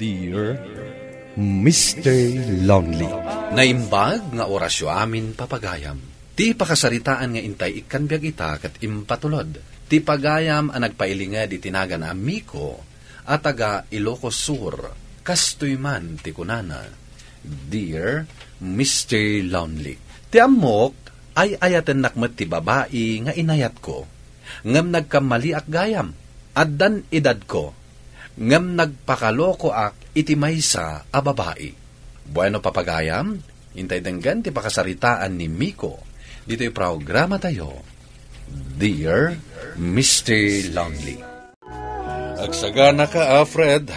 Dear Mr. Lonely. Naimbag nga orasyo amin papagayam. Ti pakasaritaan nga intay ikan biyag ita kat impatulod. Ti pagayam ang nagpailinga di tinaga na amiko at taga Ilocos Sur. Kastoy man ti kunana. Dear Mr. Lonely. Ti amok ay ayatan nakmet ti babae nga inayat ko. Ngam nagkamali ak gayam. Addan edad ko. Ngam nagpakaloko ak iti maysa a babae. Bueno papagayam, intay denggan ti pakasaritaan ni Miko. Dito'y programa tayo. Dear Mr. Lonely. Agsagana ka, Fred.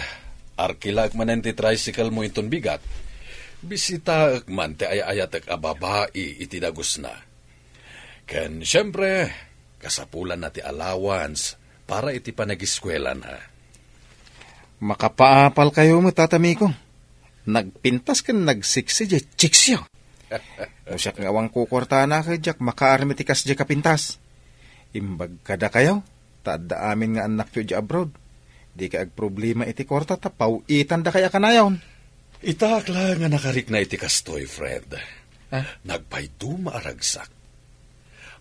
Arkilag manen ti tricycle mo iton bigat. Bisita man ti ayayatek a babae iti dagos na. Ken syempre, kasapulan na ti allowance para iti panagiskwela na. Makapaapal kayo mo, tatami ko. Nagpintas ka nagsiksi di chiksyo. Usyak nga awang kukorta na ka, Jack, makaarmitikas di kapintas. Imbag kada kayo, taadda amin nga anak yo di abroad. Di ka agproblema iti korta, tapaw itanda kaya kanayon. Itakla nga nakarik na iti kastoy, Fred. Nagpayto maaragsak.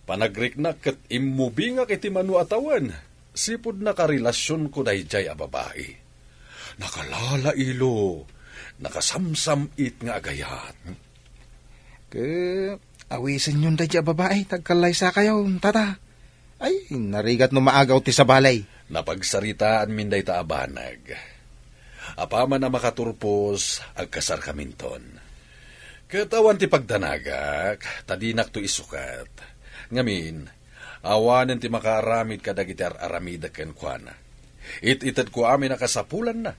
Panagriknak kat imubingak iti manu atawan. Sipod na karelasyon ko dayjay a babae. Nakalala ilo, nakasamsam it nga agayat. Awisan yun dayjay a babae, tagkalay sa kayo, tata. Ay, narigat no maagaw ti sa balay. Napagsaritaan min day taabanag. Apaman na makaturpos, agkasar kaminton. Katawan ti pagdanagak, tadinak to isukat. Ngamin, awanen ti makaaramid kadag iti aramida ken kuana. Ititad ko amin nakasapulan na.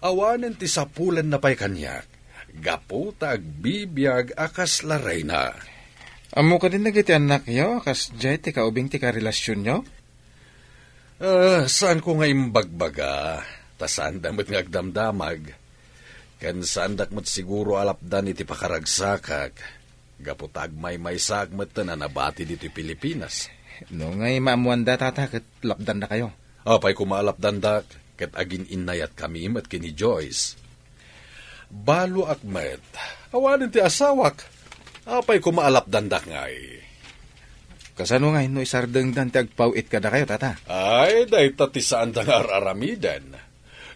Awanen ti sapulan na pa'y kanyak. Gapo ta agbibiyag akas laray na. Amo ka din nagiti anak yo, akas jay ti kaubing ti karelasyon nyo? Saan ko nga imbagbaga? Tasaan damot nga agdamdamag. Kan sandak mat siguro alapdan iti pakaragsakak. Gapo tagmay may sagmat na nabati dito Pilipinas. No ngay maamuanda tata, kat lapdan na kayo. Apay kumalap dandak, kat agin inayat kami at kini Joyce. Balo akmet, awanin ti asawak, apay kumaalap dandak ngay. Kasano ngay, no isardeng dan ti agpawit ka na kayo, tata? Ay, dahi tati saan dang araramidan.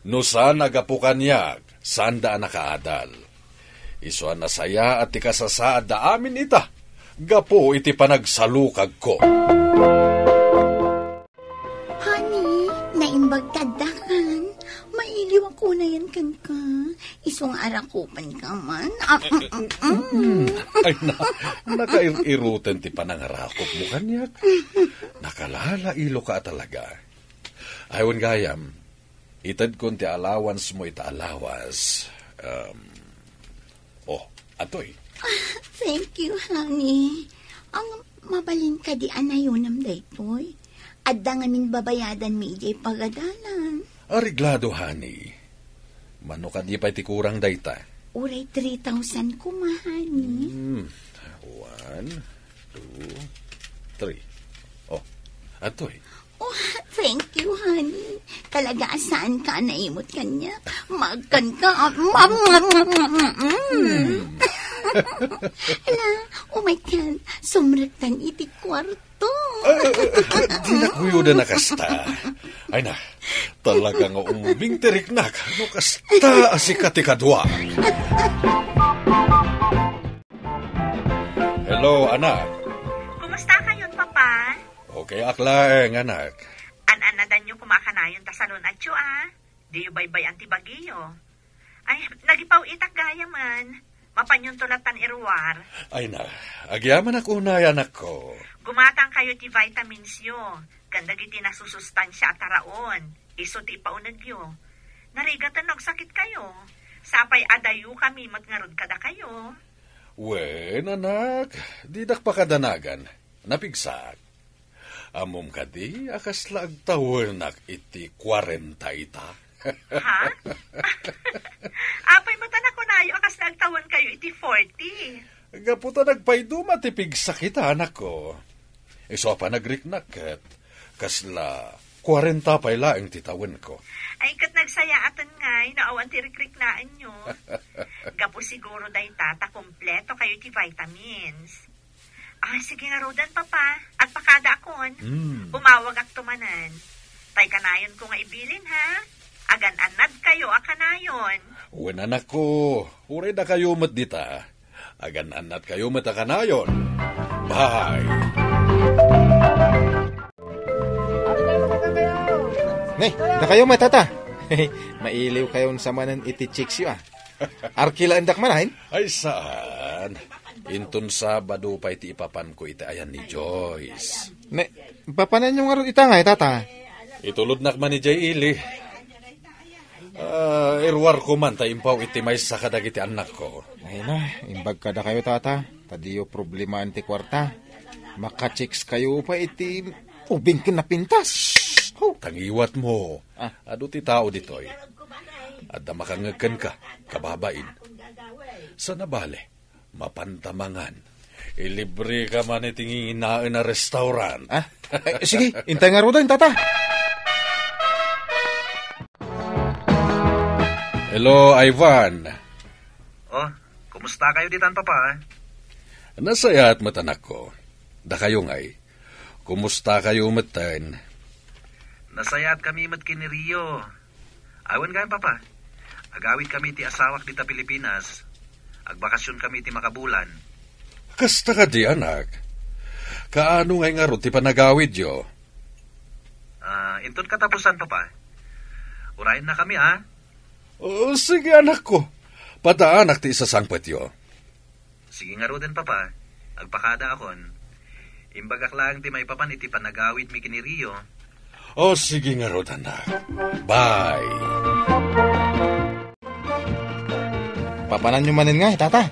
No saan nagapukan niya, saan daan nakaadal. Isuan na saya at ti kasasaad da amin ita. Gapo iti panagsalukag ko. Bagkadakan, mailiw ako na yan kan ka. Isong arakupan ka man. Ay na, nakairuten ti panangarakop mo kanyak. Nakalala ilo ka talaga. Aywan gayam, itad kon ti allowance mo ita alawas. Atoy. Thank you, honey. Ang mabalin ka di anayonam daytoy. Adda nga min babayadan mi ijay pagadalan. Ariglado, honey. Mano ka di pa iti kurang dayta? Uray 3,000 ko, mahani. 1, 2, 3. Atoy. Oh, thank you, honey. Talaga saan ka naimot kanya? Magkan ka. Hala, oh my God. Sumraktan iti kwarto. Di na kuyo na nakasta. Ay na, talagang umubing tiriknak. No kasta asikati kadwa. Hello, anak. Kumusta kayon, papa? Okay, aklaeng, anak. An-anadan nyo kumakanayon ta salon adyo, Di yu baybay antibagiyo. Ay, nagipaw itak gaya man. Mapanyon tulatan irwar. Ay na, agyaman ako na, anak ko. Gumatang kayo ti vitamins yo. Ganda giti nasusustansya at taraon. Iso ti ipaunag yo. Narigatan nagsakit kayo. Sapay adayo kami matngarod kada kayo. Wen, anak, didak pa kadanagan. Napigsak. Amom ka di, akas laag tawanak iti 40 ita. Ha? Apay matanak ko na akas nagtawan kayo iti 40. Gaputa nagpaydo matipig sakit, anak ko. Iso pa nagriknaket, kasla 40 pa ila ang titawan ko. Ay kat nagsayaatan ngay na maawan ti rikriknaan nyo. Gapo siguro day tata, kompleto kayo ti vitamins. Sige nga rodan, papa. At pakada akon. Umawag ak tumanan. Tay kanayon ko nga ibilin, ha? Agan-anad kayo, akanayon. Uwan anak ko, uray na kayo mat dita. Agan-anad kayo mat akanayon. Bye! Nay, da kayo matata. Mailiw kayo sa manan iti chicks yu Arkila andak manahin? Ay saan? Intun Sabado pa iti ipapan ko iti ayan ni Joyce. Ne, papanan yung nga ita nga tata. Itulod nakman ni Jay Ili. Irwar ko man taimpaw iti may sa kadag iti anak ko. Ay na, imbag kada kayo tata. Tadiyo problema anti kwarta. Maka-chicks kayo pa iti ubing kinapintas. Tangiwat mo. Ado ti tao ditoy. Adda makangagkan ka, kababain. Sa nabale, mapantamangan. Ilibre ka man iting inaan na restaurant. Sige, intay nga rodan, tata. Hello, Ivan. Kumusta kayo ditan, papa? Nasaya at matanak ko. Da kayo ngay. Kumusta kayo matan? Nasaya at kami mat kini Rio. Awan kayo, papa. Agawid kami ti asawak dita Pilipinas. Agbakasyon kami ti makabulan. Kasta ka di, anak. Kaano ngay nga ron ti panagawid yo? Inton katapusan, papa. Urayin na kami, ha? Sige, anak ko. Padaanak ti isasangpet yo. Sige nga ro din, papa. Agpakada akon. Imbagak lang ti may papan iti panagawid mi kini Rio. Sige nga ro, anak. Bye. Papanan nyo manin nga, tata.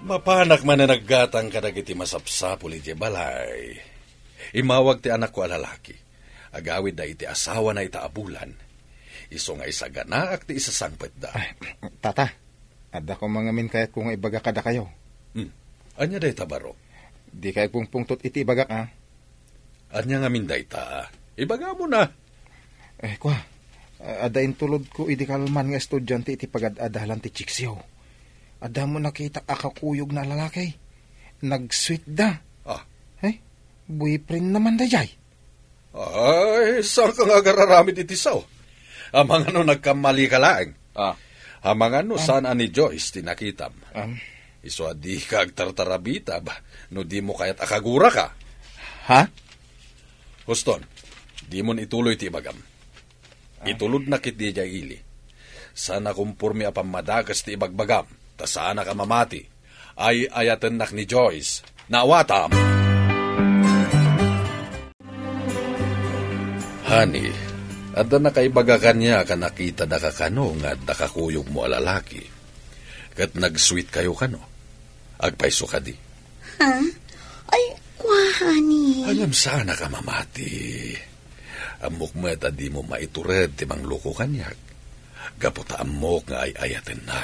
Mapanak man na naggatang kadag iti masapsapul iti balay. Imawag ti anak ko alalaki. Agawid na iti asawa na itaabulan. Iso nga isaganaak ti isasangpet da. Tata, adda ko mga min kayat kung ibaga kada kayo. Anya day tabaro? Di kayo pong pungtot iti ibagak, ha? Anya nga min day ta? Ibaga mo na. Kwa, adain tulod ko idi kalman nga estudyante iti pagad-adalan ti chiksiyo. Ada mo nakita akakuyog na lalaki. Nag-sweet da. Boyfriend naman da jay. Ay, saan ka nga gararamid iti saw? Amang ano nagkamali ka lang. Amang ano saan ani Joyce tinakitam. Iso adi ka agtartarabita ba? No di mo kaya't akagura ka. Ha? Huston, di mo ituloy ti bagam. Itulod na kit di jay ili. Sana kumpurmi apang madagas ti ibagbagam. Ta sana ka mamati. Ay ayatan nak ni Joyce. Nawatam. Honey, adda na kaibaga kanya ka nakita na kakano nga nakakuyog mo alalaki. Kat nag-sweet kayo kano. Agpaiso ka di. Ha? Ay, kwa, honey. Alam sana ka mamati. Amok mo at di mo maitured ti mangluko kanyak. Gaputa amok nga ay ayaten na.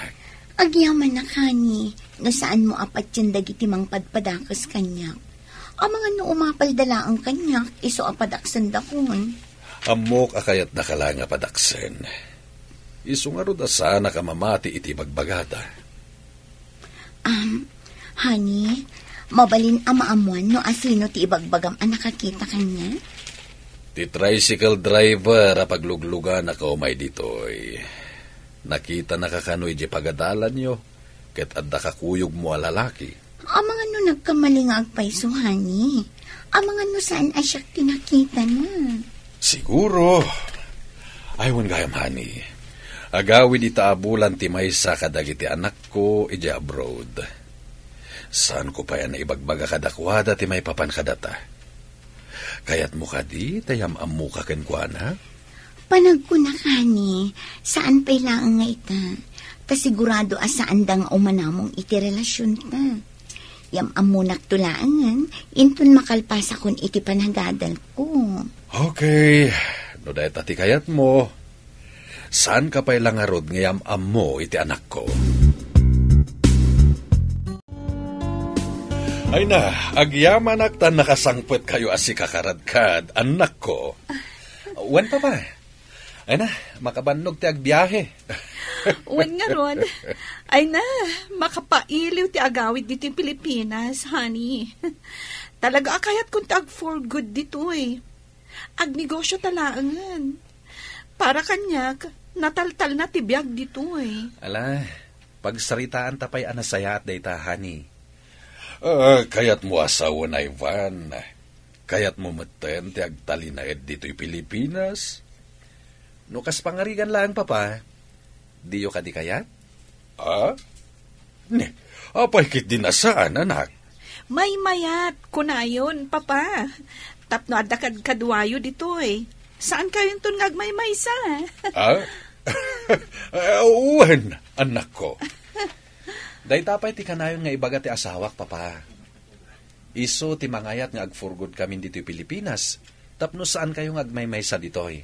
Agyaman na, honey. Nasaan mo apat yung dagiti mang padpadakas kanyak. Ang mga no umapaldala ang kanyak, iso apadaksan dakon. Amok akayat nakalanga padaksen. Iso nga ro da sana ka mamati iti bagbagada. Honey, mabalin amaamuan no asino ti ibagbagam ang nakakita kanya? Ti tricycle driver apagluglugan na kaumay ditoy. Nakita na kakanoy di pagadalan nyo, ket adda kakuyog mo alalaki. Ang mga no nagkamali nga agpaiso, honey. Ang mga no saan asyak tinakita na. Siguro. Aywan gayam, honey. Agawid itaabulan ti maysa kadagiti anak ko iti abroad. Saan ko pa yan na ibagbaga kadakwada ti may papan kadata? Kayat mo kadi, tayam amu ka kenkwana? Panag ko na, honey. Saan pa ilang nga ita? Ta sigurado asaan dang umanamong iti relasyon ta. Yam amunak tulaangan, intun makalpasa kun iti panagadal ko. Okay, no dahil tati kayat mo, saan ka pa ilang arod ngayam amo iti anak ko? Ay na, agyaman aktan nakasangpet kayo asi kakaradkad, anak ko. Wan pa ba? Ay na, makabannog ti agbiyahe. Uwan nga ron. Ay na, makapailiw ti agawid dito yung Pilipinas, honey. Talaga akayat kung tag for good dito eh. Agnegosyo talaangan. Para kanyak, nataltal na tibiyag dito eh. Ala, pagsaritaan tapay anasaya at dayta, honey. Kayat mo asawa na Ivan. Kayat mo maten ti agtali na ed dito'y Pilipinas. No kas pangarigan lang, papa. Diyo ka di kayat? Ne, apay kit dinasaan, anak. May mayat, kunayon, papa. Tapno adakad kadwayo dito eh. Saan kayong tungag may maysa? Uwan, anak ko. Day tapay ti kanayon nga ibaga ti asawak, papa. Iso ti mangayat nga agfurgod kami dito'y Pilipinas. Tapno saan kayong agmay-may sa ditoy?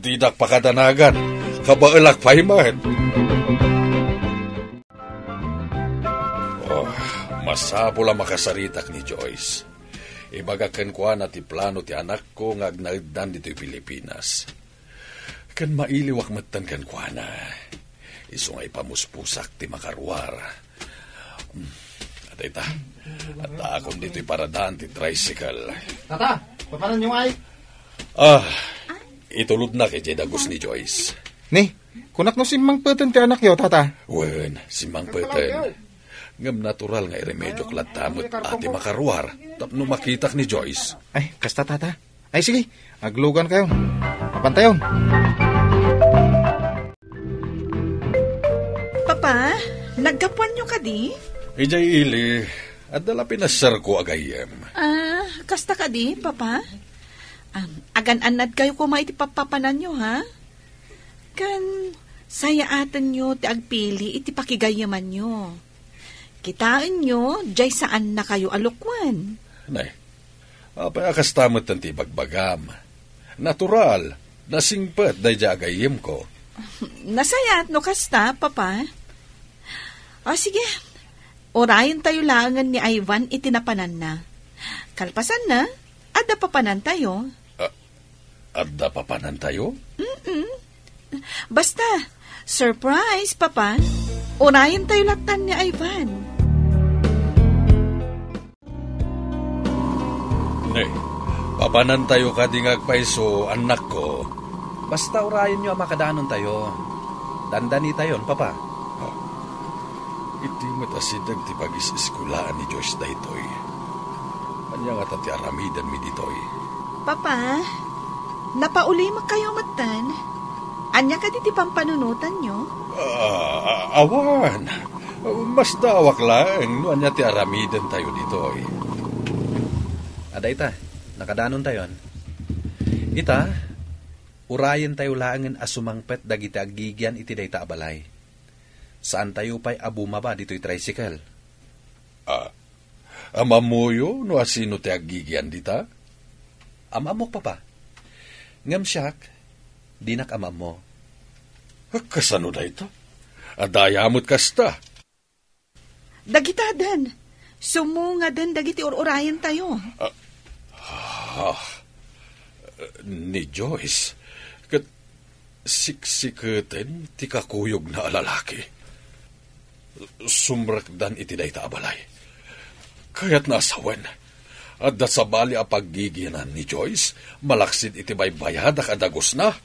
Di dak pakadanagan. Kabaalak pa himan. Masapula makasaritak ni Joyce. Ibagakan ko na ti plano ti anak ko nga agnagdan dito'y Pilipinas. Kan mailiwak matan kan ko na. Iso nga ipamuspusak ti makarwar. At ita, at akong dito'y paradaan ti tricycle. Tata, papanan nyo ay? Itulod na kay Jedagos ni Joyce. Ni, kunak no simang peten ti anak yo, tata. Wen, simang peten. Ngam natural nga iremedyo klatamot ati makarwar. Tapno makitak ni Joyce. Ay, kasta tata. Ay sige, aglugan kayo. Papantayon. Papa, naggapuan nyo ka di? Ijay ili, at dala pinasar ko agayem. Kasta ka di, papa? Agan-anad kayo kumay ti papapanan nyo, ha? Kan, sayaatan nyo ti agpili iti pakigayaman nyo. Kitaan nyo, jay saan na kayo alukwan. Nay, apay akastamot ang tibagbagam. Natural, nasingpat day agayem ko. Nasayat no kasta, papa? Sige, orayan tayo langan ni Ivan itinapanan na. Kalpasan na, adda papanan tayo. Adda papanan tayo? Basta, surprise, papa. Orayan tayo latan ni Ivan. Nay, papanan tayo kadingag paiso, anak ko. Basta orayan nyo ang makadaanon tayo. Dandani tayon, papa. Iti matasidag ti pag-isiskulaan ni Joyce daytoy. Anya nga tati aramidan mi ditoy. Papa, napauli kayo matan. Anya ka diti pampanunutan nyo? Awan. Mas dawak lang. No anya ti aramidan tayo ditoy. Ada ita, nakadanon tayon. Ita, urayan tayo laangan asumangpet dagiti agigyan iti dayta abalay. Saan tayo pa'y abumaba dito'y tricycle? Amamuyo no asino ti agigyan dita? Amamok, papa. Ngam siyak, dinak amam mo. Kasano da ito? Adayamot kasta. Dagitadan. Sumungadan dagiti urayan tayo. Ni Joyce, kat siksikaten ti kakuyog na alalaki. Sumrakdan iti dayta abalay. Kaya't nasawan. At da sabali a paggiginan ni Joyce, malaksid iti baybayad akadagos na.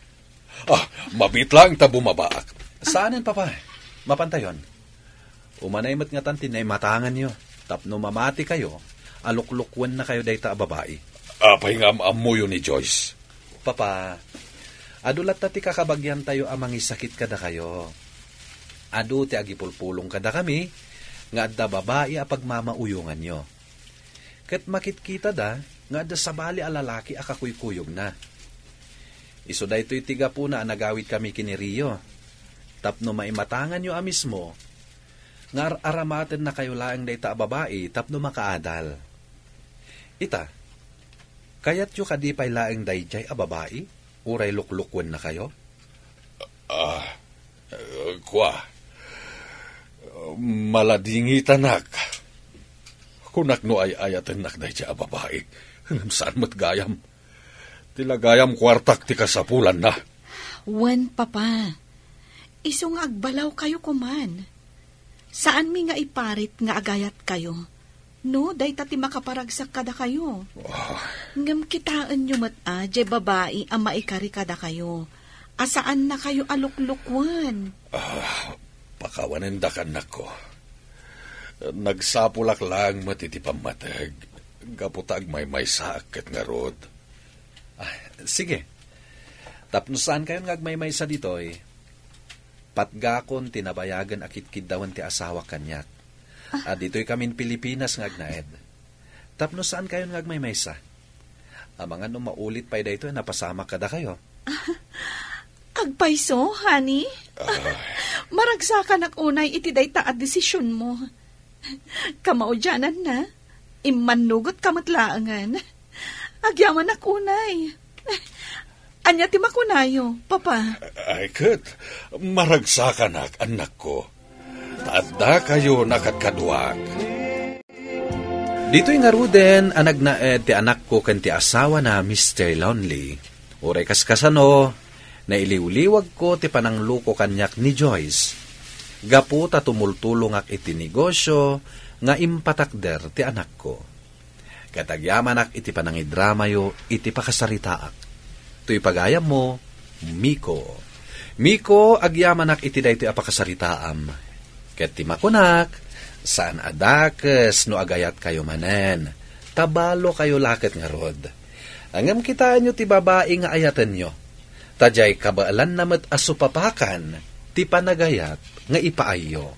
Mabit lang ta bumabaak. Saanin, papa? Mapantayon. Umanay mat nga tantin ay matangan nyo. Tapno mamati kayo, aluklukwan na kayo dayta a babae. Apay nga amuyo ni Joyce. Papa, adulat ti kakabagyan tayo amang isakit kada kayo. Adu ti agipulpulong kada kami, nga adda babae a pagmamauyungan nyo. Ket makitkita da, nga adda sabali a lalaki a kakuykuyog na. Iso da ito'y tiga po na nagawit kami kini Rio. Tapno maimatangan nyo a mismo, nga aramaten na kayo laang dayta a babae, tapno makaadal. Ita, kayat yu kadipay laang dayjay a babae, uray luklukwan na kayo? Maladingi tanak. Kunak no ay ayatan nak dayjay a babae. Saan mat gayam? Tila gayam kwartak ti kasapulan na. Wan, papa. Iso nga agbalaw kayo kuman. Saan mi nga iparit nga agayat kayo? No, day tati makaparagsak kada kayo. Ngam kitaan nyo jay babae ang maikari kada kayo. Asaan na kayo aluklukwan? Pakawanindakan nako. Nagsapulak lang matitipamatag. Gaputag may sakit nga rod. Sige. Tapnusan kayo nga may sa ditoy. Patgakon tinabayagan akit-kidawan ti asawa kanyak. Dito'y kamin Pilipinas nga agnaed. Tapnusan kayo nga may sa. Mga no maulit pa dito napasama kada kayo. Agpaiso, honey? Maragsakan ak unay iti dayta at desisyon mo. Kamaudyanan na. Imanugot kamatlaangan. Agyaman ak unay. Anya ti makunayo, papa. Ay, kat, maragsakan ak, anak ko. Tada kayo nakatkaduak. Dito'y nga ruden, anag naed ti anak ko kan ti asawa na Mr. Lonely. Uray kaskasano, na iliwliwag ko ti panangluko kanyak ni Joyce. Gapu ta tumultulong ak iti negosyo, nga impatakder ti anak ko. Katagyaman ak iti panangidramayo, iti pakasaritaak. Tuy pagayam mo, Miko. Miko, agyaman ak iti daytoy apakasaritaam. Ket ti makunak, saan adakes no agayat kayo manen. Tabalo kayo laket nga rod. Angam kita nyo ti babae nga ayatan nyo. Tajay kabaalan namat asupapakan, ti panagayat nga ipaayo.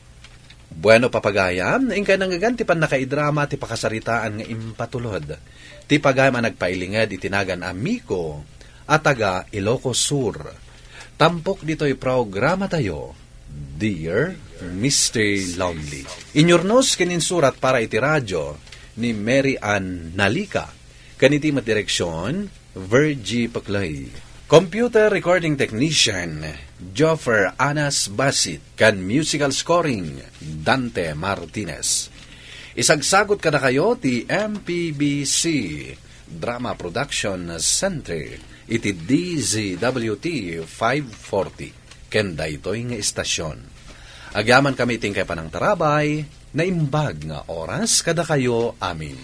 Bueno papagayam, ingka nanggagan ti panakaidrama ti pakasaritaan nga impatulod. Ti pagayam nagpailingad itinagan Miko, at taga Ilocos Sur. Tampok dito'y programa tayo, Dear Mr. Lonely. Inyornos kininsurat para iti radyo ni Mary Ann Nalika. Kaniti matireksyon, Virgie Paclay. Computer recording technician, Joffer Anas Basit. Kan musical scoring, Dante Martinez. Isagsagot kada kayo ti MPBC Drama Production Center. Iti DZWT 540. Kenda ito'y nga istasyon. Agyaman kami iting kay panang tarabay, na imbag nga oras kada kayo amin.